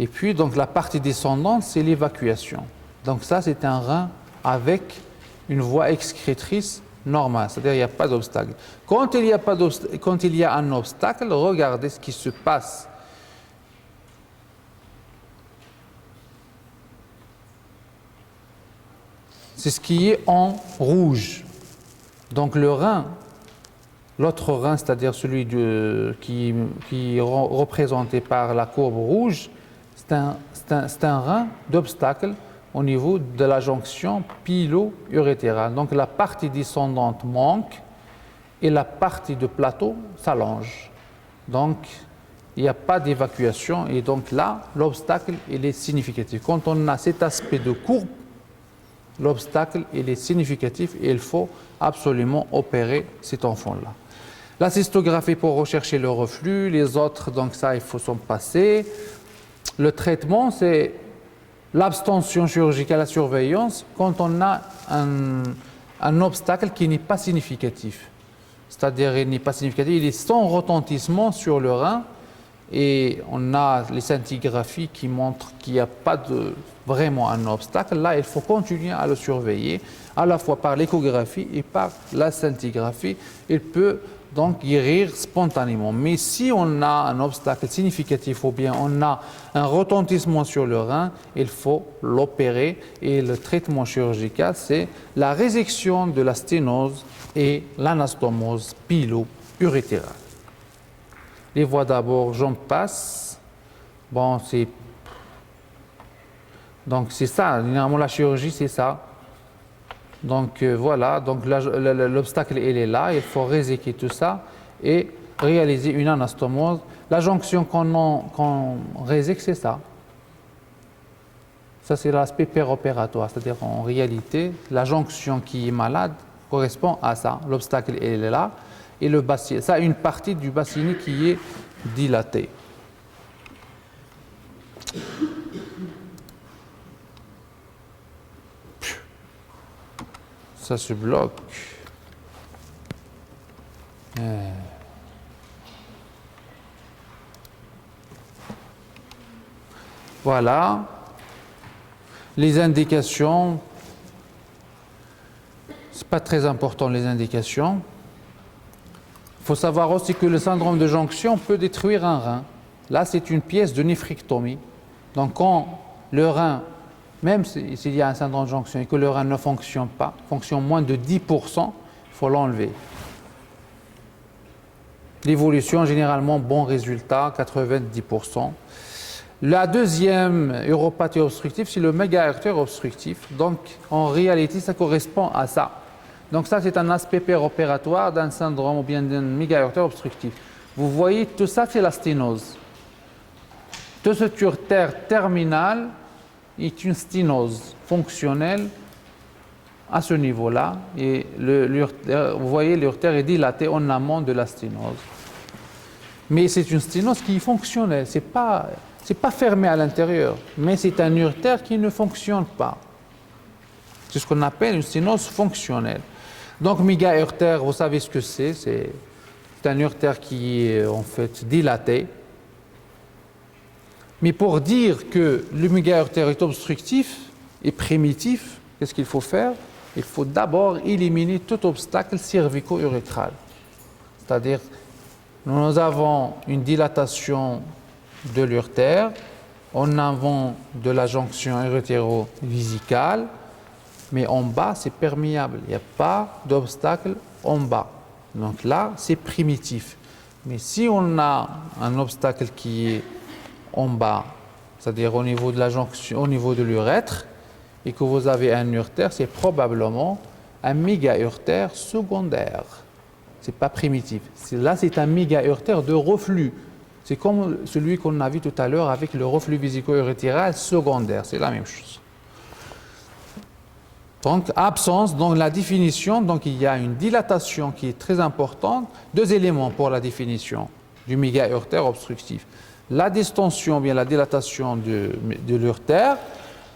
Et puis, donc, la partie descendante, c'est l'évacuation. Donc, ça, c'est un rein avec une voie excrétrice normale, c'est-à-dire il n'y a pas d'obstacle. Quand il y a un obstacle, regardez ce qui se passe. C'est ce qui est en rouge. Donc, le rein, l'autre rein, c'est-à-dire celui qui est représenté par la courbe rouge, c'est un rein d'obstacle au niveau de la jonction pilo-urétérale. Donc la partie descendante manque et la partie de plateau s'allonge. Donc il n'y a pas d'évacuation et donc là, l'obstacle il est significatif. Quand on a cet aspect de courbe, l'obstacle il est significatif et il faut absolument opérer cet enfant-là. La cystographie pour rechercher le reflux, les autres, donc ça il faut s'en passer. Le traitement, c'est l'abstention chirurgicale, la surveillance, quand on a un obstacle qui n'est pas significatif. C'est-à-dire il n'est pas significatif, il est sans retentissement sur le rein et on a les scintigraphies qui montrent qu'il n'y a pas vraiment un obstacle. Là, il faut continuer à le surveiller, à la fois par l'échographie et par la scintigraphie. Il peut donc guérir spontanément. Mais si on a un obstacle significatif ou bien on a un retentissement sur le rein, il faut l'opérer et le traitement chirurgical, c'est la résection de la sténose et l'anastomose pilo-urétérale. Les voies d'abord, j'en passe. Bon, donc c'est ça, généralement la chirurgie c'est ça. Donc voilà, donc l'obstacle il est là, il faut réséquer tout ça et réaliser une anastomose. La jonction qu'on réséque, c'est ça. Ça c'est l'aspect péropératoire, c'est-à-dire en réalité, la jonction qui est malade correspond à ça. L'obstacle il est là et le bassinet, ça une partie du bassinet qui est dilatée. Ça se bloque. Voilà. Les indications. C'est pas très important les indications. Il faut savoir aussi que le syndrome de jonction peut détruire un rein. Là, c'est une pièce de néphrectomie. Donc, quand le rein, même s'il y a un syndrome de jonction et que le rein ne fonctionne pas, fonctionne moins de 10%, il faut l'enlever. L'évolution, généralement, bon résultat, 90%. La deuxième uropathie obstructive, c'est le mégaartère obstructif. Donc, en réalité, ça correspond à ça. Donc, ça, c'est un aspect péropératoire d'un syndrome ou bien d'un mégaartère obstructif. Vous voyez, tout ça, c'est la sténose. Toute cette urtère terminale est une sténose fonctionnelle à ce niveau-là. Et vous voyez, l'urtère est dilatée en amont de la sténose. Mais c'est une sténose qui est fonctionnelle. C'est pas fermé à l'intérieur, mais c'est un urtère qui ne fonctionne pas. C'est ce qu'on appelle une sténose fonctionnelle. Donc, mégaurtère, vous savez ce que c'est. C'est un urtère qui est en fait dilaté. Mais pour dire que le mégaurtère est obstructif et primitif, qu'est-ce qu'il faut faire? Il faut d'abord éliminer tout obstacle cervico-urétral. C'est-à-dire, nous avons une dilatation de l'urtère, en avant de la jonction urétéro-vésicale, mais en bas, c'est perméable. Il n'y a pas d'obstacle en bas. Donc là, c'est primitif. Mais si on a un obstacle qui est en bas, c'est-à-dire au niveau de la jonction, au niveau de l'urètre, et que vous avez un urtère, c'est probablement un mégaurtère secondaire. Ce n'est pas primitif. Là, c'est un mégaurtère de reflux. C'est comme celui qu'on a vu tout à l'heure avec le reflux vésico-urétéral secondaire. C'est la même chose. Donc, absence, donc la définition, donc il y a une dilatation qui est très importante. Deux éléments pour la définition du mégaurtère obstructif. La distension, bien la dilatation de l'urtère,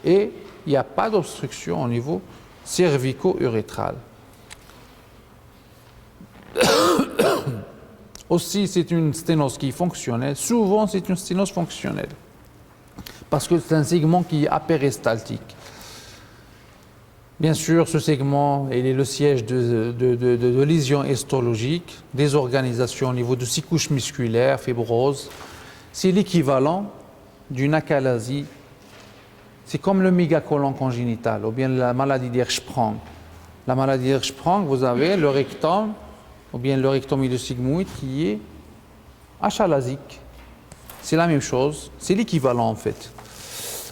et il n'y a pas d'obstruction au niveau cervico-urétral. Aussi, c'est une sténose qui est fonctionnelle. Souvent, c'est une sténose fonctionnelle. parce que c'est un segment qui est apéristaltique. Bien sûr, ce segment il est le siège de lésions histologiques, désorganisation au niveau de 6 couches musculaires, fibrose. C'est l'équivalent d'une achalasie. C'est comme le mégacolon congénital ou bien la maladie d'Hirschsprung. La maladie d'Hirschsprung, vous avez le rectum ou bien le rectum ileosigmoïde qui est achalasique. C'est la même chose, c'est l'équivalent en fait.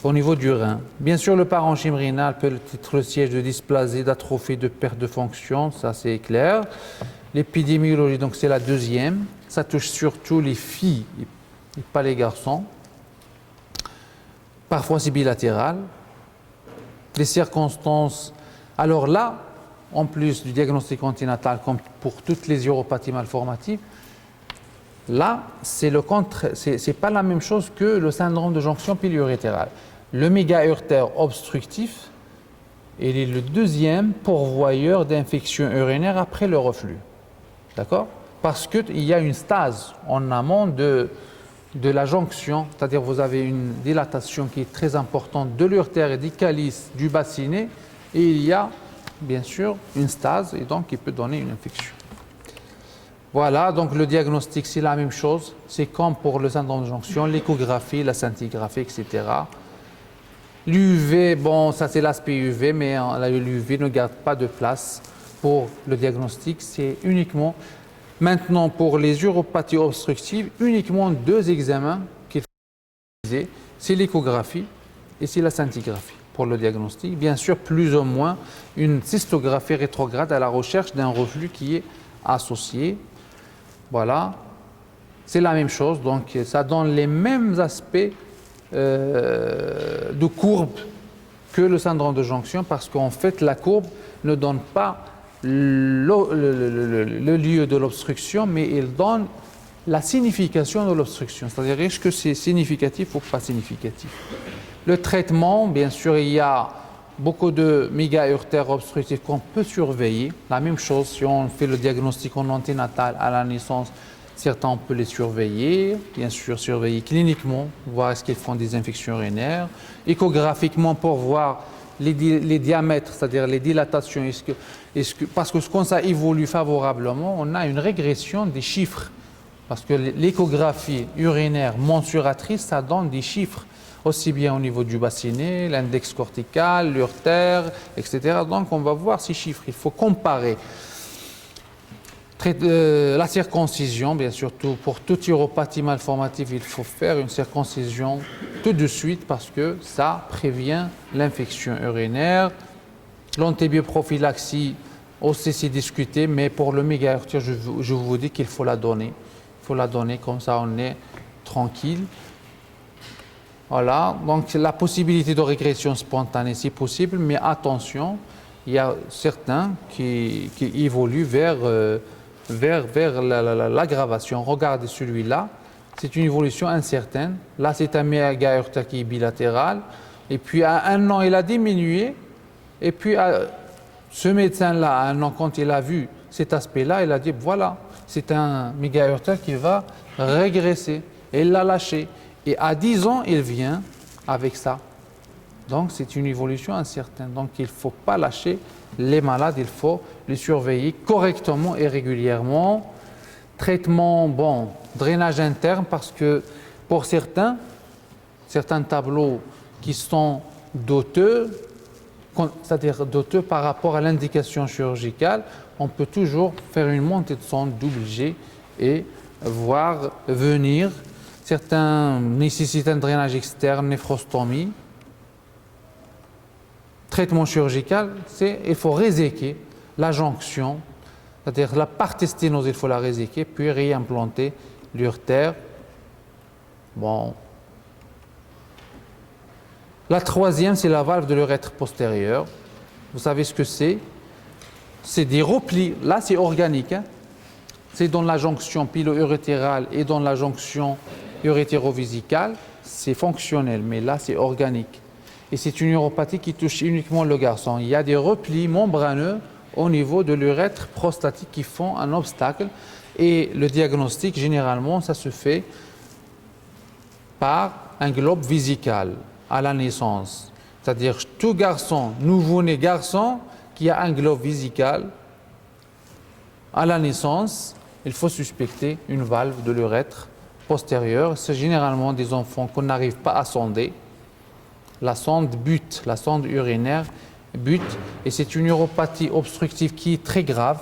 Au niveau du rein. Bien sûr, le parenchyme rénal peut être le siège de dysplasie, d'atrophie, de perte de fonction, ça c'est clair. L'épidémiologie, donc c'est la deuxième. Ça touche surtout les filles et pas les garçons. Parfois c'est bilatéral. Les circonstances. Alors là, en plus du diagnostic anténatal, comme pour toutes les uropathies malformatives, là, c'est pas la même chose que le syndrome de jonction pilio-urétérale. Le méga-urtère obstructif, il est le deuxième pourvoyeur d'infections urinaires après le reflux. D'accord? Parce qu'il y a une stase en amont de la jonction, c'est-à-dire vous avez une dilatation qui est très importante de l'urtère et des calices du bassinet, et il y a bien sûr une stase, et donc il peut donner une infection. Voilà, donc le diagnostic, c'est la même chose. C'est comme pour le syndrome de jonction, l'échographie, la scintigraphie, etc. L'UV, bon, ça c'est l'aspect UV, mais l'UV ne garde pas de place pour le diagnostic. C'est uniquement, maintenant pour les uropathies obstructives, uniquement 2 examens qu'il faut utiliser. C'est l'échographie et c'est la scintigraphie pour le diagnostic. Bien sûr, plus ou moins une cystographie rétrograde à la recherche d'un reflux qui est associé. Voilà, c'est la même chose, donc ça donne les mêmes aspects de courbe que le syndrome de jonction, parce qu'en fait la courbe ne donne pas le lieu de l'obstruction, mais il donne la signification de l'obstruction, c'est-à-dire est-ce que c'est significatif ou pas significatif. Le traitement, bien sûr, il y a beaucoup de méga-urtères obstructifs qu'on peut surveiller. La même chose, si on fait le diagnostic en anténatal à la naissance, certains on peut les surveiller, bien sûr surveiller cliniquement, voir est-ce qu'ils font des infections urinaires, échographiquement pour voir les diamètres, c'est-à-dire les dilatations, parce que quand ça évolue favorablement, on a une régression des chiffres, parce que l'échographie urinaire mensuratrice, ça donne des chiffres, aussi bien au niveau du bassinet, l'index cortical, l'urtère, etc. Donc on va voir ces chiffres, il faut comparer. La circoncision, bien sûr, pour toute uropathie malformative, il faut faire une circoncision tout de suite parce que ça prévient l'infection urinaire. L'antibioprophylaxie, aussi c'est discuté, mais pour le méga-urtère, je vous dis qu'il faut la donner. Il faut la donner, comme ça on est tranquille. Voilà, donc la possibilité de régression spontanée, c'est possible, mais attention, il y a certains qui évoluent vers l'aggravation. Regardez celui-là, c'est une évolution incertaine. Là, c'est un méga-urtère qui est bilatéral. Et puis, à 1 an, il a diminué. Et puis, ce médecin-là, à 1 an, quand il a vu cet aspect-là, il a dit, voilà, c'est un méga-urtère qui va régresser. Et il l'a lâché. Et à 10 ans, il vient avec ça. Donc, c'est une évolution incertaine. Donc, il ne faut pas lâcher les malades, il faut les surveiller correctement et régulièrement. Traitement, bon, drainage interne, parce que pour certains tableaux qui sont doteux, c'est-à-dire doteux par rapport à l'indication chirurgicale, on peut toujours faire une montée de sonde d'obligé et voir venir. Certains nécessitent un drainage externe, néphrostomie. Traitement chirurgical, il faut réséquer la jonction, c'est-à-dire la partie sténose, il faut la réséquer, puis réimplanter l'urtère. Bon. La troisième, c'est la valve de l'urètre postérieur. Vous savez ce que c'est? C'est des replis. Là, c'est organique. Hein? C'est dans la jonction pilo-urétérale et dans la jonction urétérovésicale, c'est fonctionnel, mais là, c'est organique. Et c'est une uropathie qui touche uniquement le garçon. Il y a des replis membraneux au niveau de l'urètre prostatique qui font un obstacle. Et le diagnostic, généralement, ça se fait par un globe vésical à la naissance. C'est-à-dire tout garçon, nouveau-né garçon, qui a un globe vésical à la naissance, il faut suspecter une valve de l'urètre postérieur. C'est généralement des enfants qu'on n'arrive pas à sonder. La sonde bute, la sonde urinaire bute, et c'est une uropathie obstructive qui est très grave.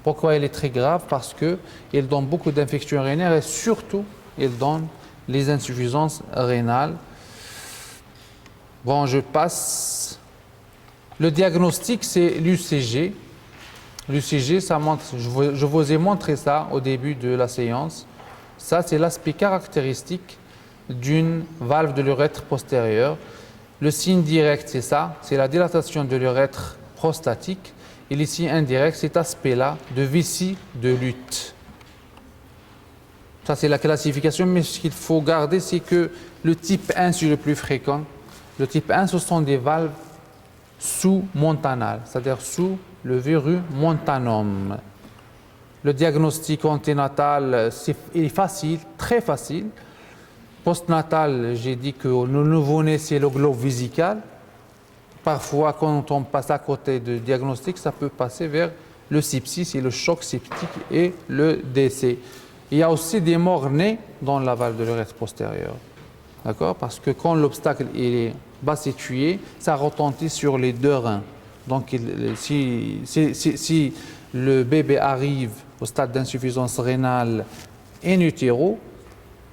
Pourquoi elle est très grave? Parce qu'elle donne beaucoup d'infections urinaires et surtout, elle donne les insuffisances rénales. Bon, je passe. Le diagnostic, c'est l'UCG. L'UCG, ça montre, je vous ai montré ça au début de la séance. Ça, c'est l'aspect caractéristique d'une valve de l'urètre postérieure. Le signe direct, c'est ça, c'est la dilatation de l'urètre prostatique. Et le signe indirect, cet aspect-là de vessie de lutte. Ça, c'est la classification, mais ce qu'il faut garder, c'est que le type 1, c'est le plus fréquent. Le type 1, ce sont des valves sous-montanales, c'est-à-dire sous le verrou montanum. Le diagnostic anténatal, est facile, très facile. Postnatal, j'ai dit que le nouveau-né, c'est le globe vésical. Parfois, quand on passe à côté du diagnostic, ça peut passer vers le sepsis et le choc septique et le décès. Il y a aussi des morts-nés dans la valve de l'urètre postérieure. D'accord? Parce que quand l'obstacle est bas situé, ça retentit sur les deux reins. Donc, si le bébé arrive au stade d'insuffisance rénale in utero,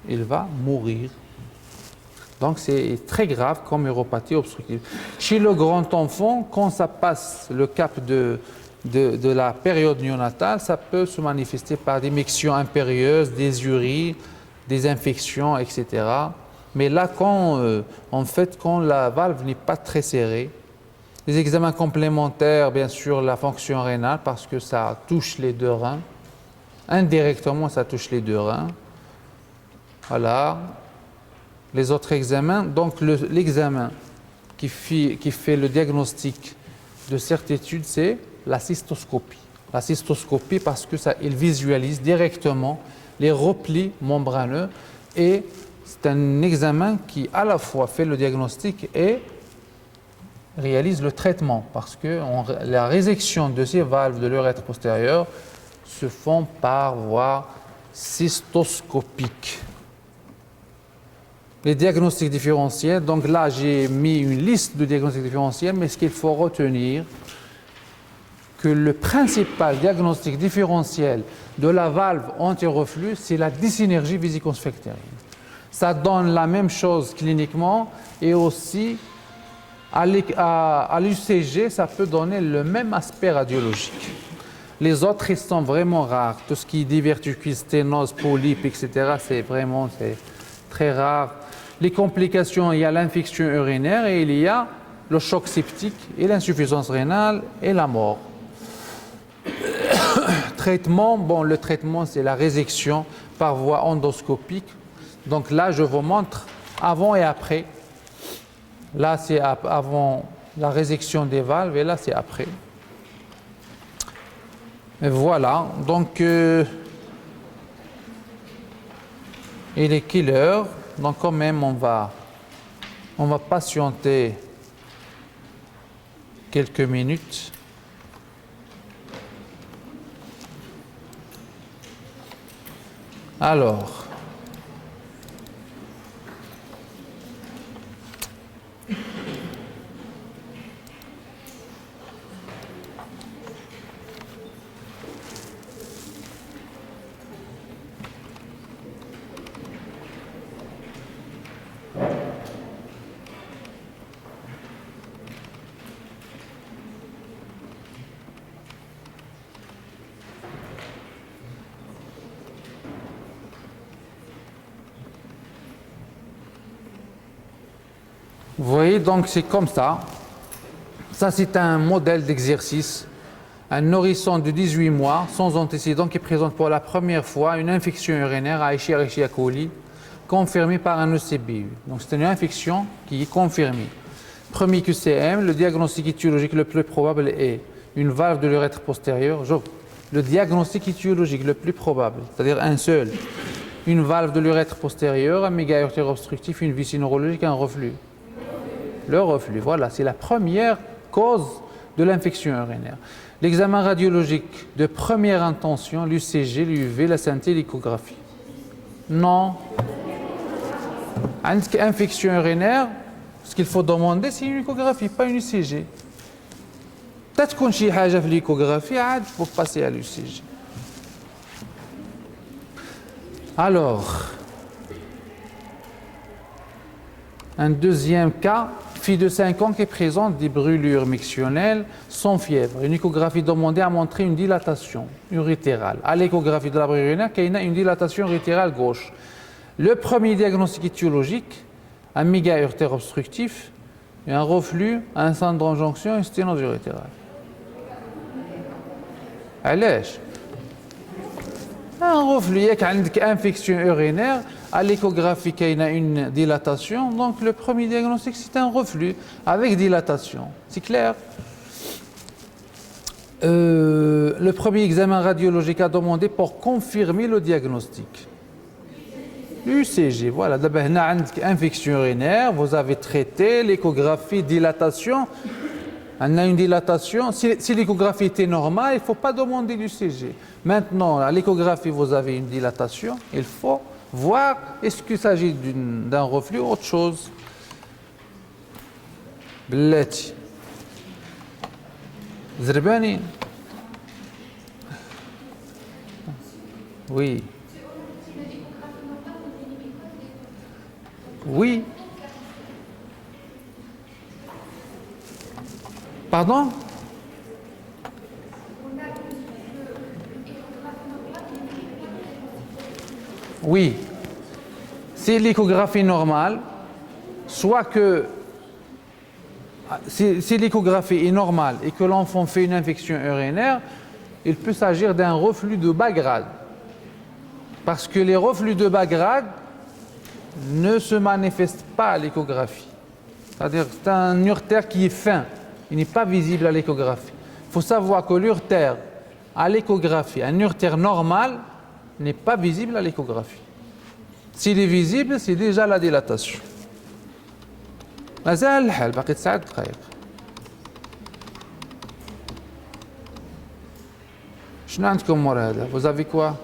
il va mourir. Donc, c'est très grave comme uropathie obstructive. Chez le grand enfant, quand ça passe le cap de la période néonatale, ça peut se manifester par des mictions impérieuses, des uries, des infections, etc. Mais là, quand la valve n'est pas très serrée, les examens complémentaires, bien sûr, la fonction rénale, parce que ça touche les deux reins. Indirectement, ça touche les deux reins. Voilà. Les autres examens, donc l'examen qui fait le diagnostic de certitude, c'est la cystoscopie. La cystoscopie parce que il visualise directement les replis membraneux et c'est un examen qui à la fois fait le diagnostic et réalise le traitement parce que la résection de ces valves de l'urètre postérieur se font par voie cystoscopique. Les diagnostics différentiels, donc là j'ai mis une liste de diagnostics différentiels, mais ce qu'il faut retenir, que le principal diagnostic différentiel de la valve anti-reflux, c'est la dysynergie vésico-sphinctérienne. Ça donne la même chose cliniquement et aussi à l'UCG, ça peut donner le même aspect radiologique. Les autres, ils sont vraiment rares. Tout ce qui est diverticules, sténose, polype, etc., c'est très rare. Les complications, il y a l'infection urinaire et il y a le choc septique et l'insuffisance rénale et la mort. Traitement, bon, le traitement, c'est la résection par voie endoscopique. Donc là, je vous montre avant et après. Là, c'est avant la résection des valves et là, c'est après. Et voilà, donc il est quelle heure? Donc quand même, on va patienter quelques minutes. Alors, vous voyez, donc c'est comme ça. Ça, c'est un modèle d'exercice. Un nourrisson de 18 mois, sans antécédent, qui présente pour la première fois une infection urinaire à Escherichia coli, confirmée par un ECBU. Donc, c'est une infection qui est confirmée. Premier QCM, le diagnostic étiologique le plus probable est une valve de l'urètre postérieur. Le diagnostic étiologique le plus probable, c'est-à-dire un seul, une valve de l'urètre postérieur, un mégaurtère obstructif, une vessie neurologique, un reflux. Le reflux, voilà, c'est la première cause de l'infection urinaire. L'examen radiologique de première intention, l'UCG, l'UV, la synthé, l'échographie. Non. Une infection urinaire, ce qu'il faut demander, c'est une échographie, pas une UCG. Peut-être qu'on a fait l'échographie, il faut passer à l'UCG. Alors, un deuxième cas, fille de 5 ans qui présente des brûlures mictionnelles sans fièvre. Une échographie demandée a montré une dilatation urétérale. À l'échographie de la brûlure urinaire, il y a une dilatation urétérale gauche. Le premier diagnostic étiologique, un mégaurtère obstructif, un reflux, un centre d'enjonction, une sténose urétérale. علاش un reflux, il y a une infection urinaire, à l'échographie il y a une dilatation, donc le premier diagnostic c'est un reflux avec dilatation, c'est clair. Le premier examen radiologique a demandé pour confirmer le diagnostic. L'UCG, voilà, d'abord on a une infection urinaire, vous avez traité l'échographie, dilatation. On a une dilatation. Si l'échographie était normale, il ne faut pas demander l'UCG. Maintenant, à l'échographie, vous avez une dilatation. Il faut voir est-ce qu'il s'agit d'un reflux ou autre chose. بلاتي زربانين. Oui. Oui. Pardon? Oui. C'est l'échographie normale, soit que si l'échographie est normale et que l'enfant fait une infection urinaire, il peut s'agir d'un reflux de bas grade. Parce que les reflux de bas grade ne se manifestent pas à l'échographie. C'est-à-dire que c'est un urtère qui est fin. Il n'est pas visible à l'échographie. Il faut savoir que l'urtère à l'échographie, un urtère normal, n'est pas visible à l'échographie. S'il est visible, c'est déjà la dilatation. مازال الحال باقي 9 دقائق. شنو عندكم مورا هذا؟ Vous avez quoi?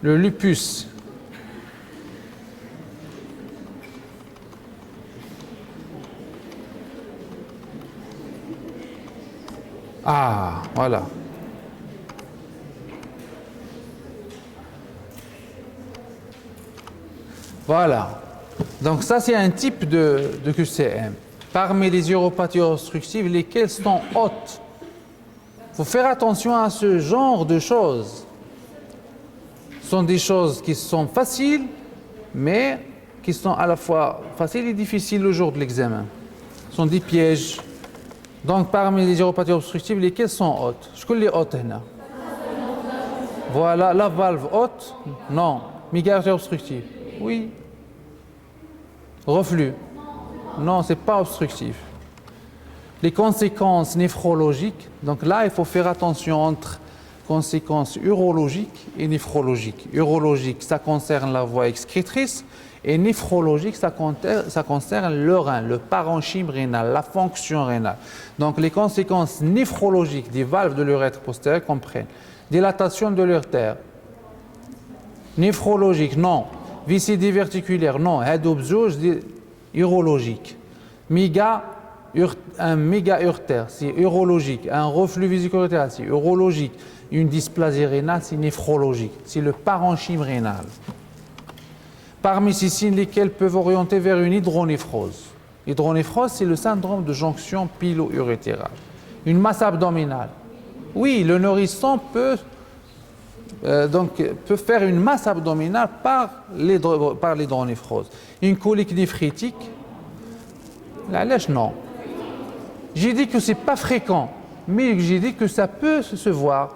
Le lupus. Ah, voilà. Voilà. Donc ça, c'est un type de QCM. Parmi les uropathies obstructives, lesquelles sont hautes. Il faut faire attention à ce genre de choses. Ce sont des choses qui sont faciles, mais qui sont à la fois faciles et difficiles le jour de l'examen. Ce sont des pièges. Donc, parmi les uropathies obstructives, lesquelles sont hautes? Je connais les hautes. Voilà, la valve haute, non. Mégaurtère obstructif, oui. Reflux, non, c'est pas obstructif. Les conséquences néphrologiques, donc là, il faut faire attention entre conséquences urologiques et néphrologiques. Urologique, ça concerne la voie excrétrice, et néphrologique, ça concerne le rein, le parenchyme rénal, la fonction rénale. Donc les conséquences néphrologiques des valves de l'urètre postérieur comprennent dilatation de l'urtère, néphrologique, non. Vessie diverticulaire, non. Hadobzouj, urologique. Un méga-urtère, c'est urologique. Un reflux vésico-urétral, c'est urologique. Une dysplasie rénale, c'est néphrologique. C'est le parenchyme rénal. Parmi ces signes, lesquels peuvent orienter vers une hydronéphrose. Hydronéphrose, c'est le syndrome de jonction pilo-urétérale. Une masse abdominale. Oui, le nourrisson peut faire une masse abdominale par l'hydronéphrose. Une colique néphritique, la lèche, non. J'ai dit que ce n'est pas fréquent, mais j'ai dit que ça peut se voir.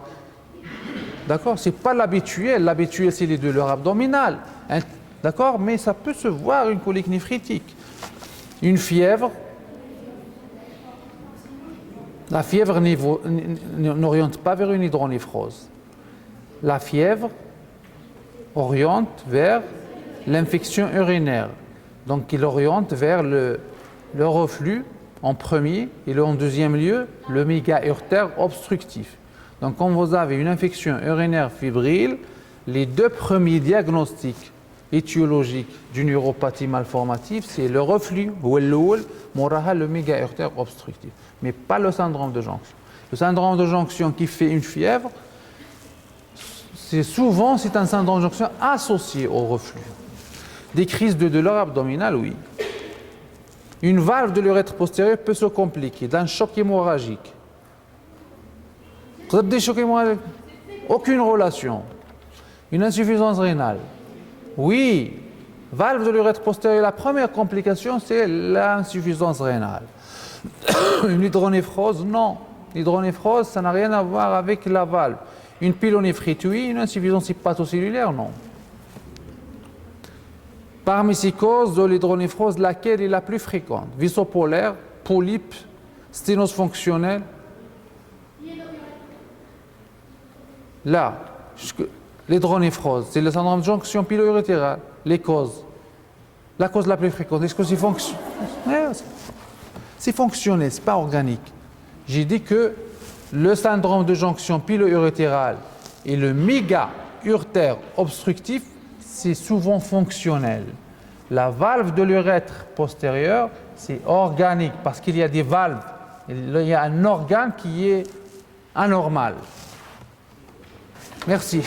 D'accord? Ce n'est pas l'habituel. L'habituel, c'est les douleurs abdominales. D'accord? Mais ça peut se voir, une colique néphritique. Une fièvre. La fièvre n'oriente pas vers une hydronéphrose. La fièvre oriente vers l'infection urinaire. Donc il oriente vers le reflux en premier et en deuxième lieu, le méga-urtère obstructif. Donc quand vous avez une infection urinaire fébrile, les deux premiers diagnostics étiologiques d'une uropathie malformative, c'est le reflux ou le méga-urtère obstructif, mais pas le syndrome de jonction. Le syndrome de jonction qui fait une fièvre, c'est un syndrome de jonction associé au reflux. Des crises de douleur abdominale, oui. Une valve de l'urètre postérieur peut se compliquer d'un choc hémorragique. Des chocs hémorragiques, aucune relation. Une insuffisance rénale. Oui, valve de l'urètre postérieur, la première complication, c'est l'insuffisance rénale. Une hydronéphrose, non. L'hydronéphrose, ça n'a rien à voir avec la valve. Une pyélonéphrite, oui. Une insuffisance hépatocellulaire, non. Parmi ces causes de l'hydronéphrose, laquelle est la plus fréquente? Visopolaire, polype, sténose fonctionnelle. Là, l'hydronéphrose, c'est le syndrome de jonction pilo-urétérale. Les causes. La cause la plus fréquente, est-ce que c'est fonctionnel? C'est fonctionnel, ce n'est pas organique. J'ai dit que le syndrome de jonction pilo-urétérale et le méga-urtère obstructif, c'est souvent fonctionnel. La valve de l'urètre postérieur, c'est organique parce qu'il y a des valves. Il y a un organe qui est anormal. Merci.